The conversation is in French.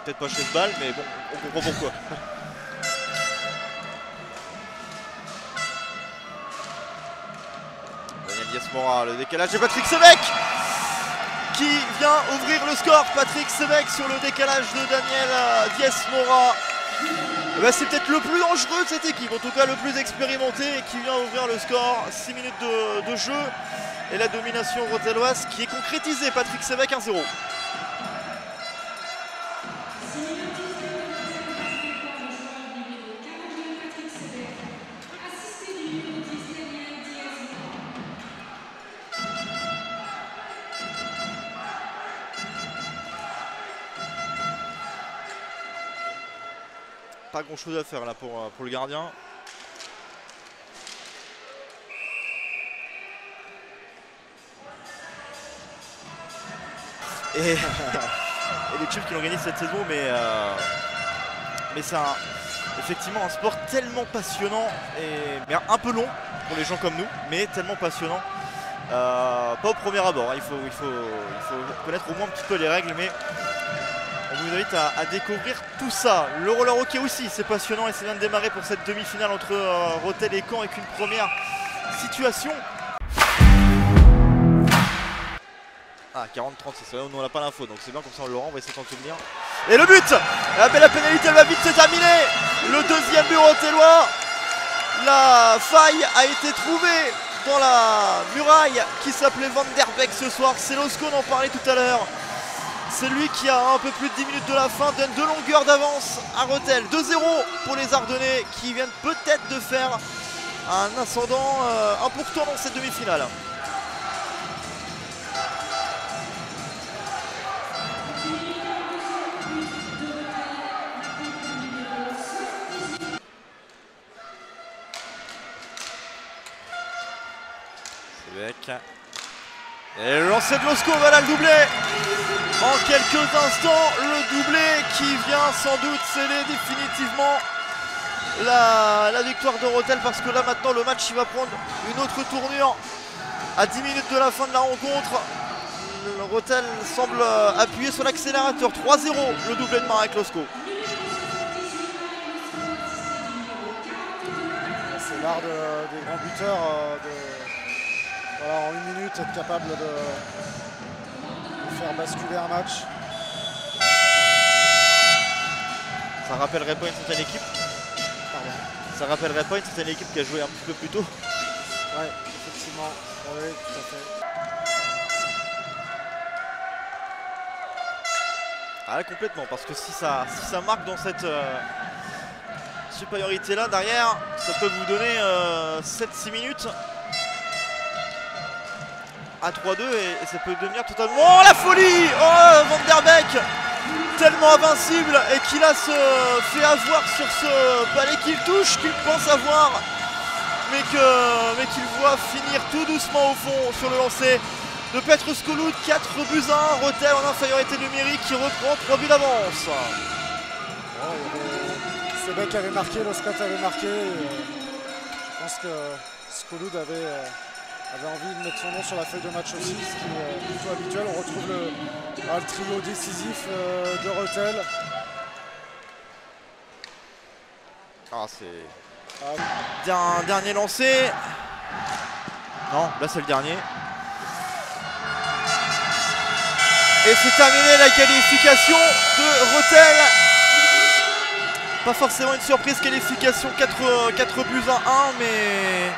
peut-être pas chez ce bal, mais bon, on comprend pourquoi. Daniel Diaz-Mora, le décalage de Patrick Sévec qui vient ouvrir le score. Patrick Sévec sur le décalage de Daniel Diaz-Mora. C'est peut-être le plus dangereux de cette équipe, en tout cas le plus expérimenté, et qui vient ouvrir le score. 6 minutes de jeu et la domination rotelloise qui est concrétisée. Patrick Sévec 1-0. Pas grand chose à faire là pour le gardien. Et les Chiefs qui l'ont gagné cette saison, mais c'est effectivement un sport tellement passionnant mais un peu long pour les gens comme nous, mais tellement passionnant. Pas au premier abord, hein. Il faut connaître au moins un petit peu les règles, mais on vous invite à découvrir tout ça. Le roller hockey aussi, c'est passionnant et ça vient de démarrer pour cette demi-finale entre Rethel et Caen avec une première situation. Ah, 40-30, c'est ça, on n'a pas l'info, donc c'est bien, comme ça on l'aura, on va essayer de s'en souvenir. Et le but! La pénalité, elle va vite se terminer. Le deuxième but rothellois. La faille a été trouvée dans la muraille qui s'appelait Van Der Beek ce soir. C'est Losco, on en parlait tout à l'heure. C'est lui qui a un peu plus de 10 minutes de la fin, donne 2 longueurs d'avance à Rethel. 2-0 pour les Ardennais qui viennent peut-être de faire un ascendant important dans cette demi-finale. Sévec. Et le lancer de Losco, voilà le doublé. En quelques instants, le doublé qui vient sans doute sceller définitivement la victoire de Rethel, parce que là maintenant le match il va prendre une autre tournure à 10 minutes de la fin de la rencontre. Le Rethel semble appuyer sur l'accélérateur. 3-0 le doublé de Marek Losco. C'est l'art des grands buteurs voilà, en 1 minute être capable de faire basculer un match. Ça rappellerait pas une certaine équipe. Pardon. Ça rappellerait pas une certaine équipe qui a joué un petit peu plus tôt. Ouais, effectivement. Oui, tout à fait. Ah, complètement, parce que si ça marque dans cette supériorité là derrière, ça peut vous donner 7-6 minutes à 3-2 et ça peut devenir totalement... Oh la folie! Oh Van Der Beek, tellement invincible et qui là se fait avoir sur ce balai qu'il touche, qu'il pense avoir, mais qu'il voit finir tout doucement au fond sur le lancer de Petr Skouloud. 4-1, Rethel en infériorité numérique qui reprend 3 buts d'avance. Sévec avait marqué, Losco avait marqué. Je pense que Skouloud avait envie de mettre son nom sur la feuille de match aussi, ce qui est plutôt habituel. On retrouve le trio décisif de Rethel. Ah, c'est... Un dernier lancé. Non, là c'est le dernier. Et c'est terminé la qualification de Rethel. Pas forcément une surprise, qualification 4 buts à 1, mais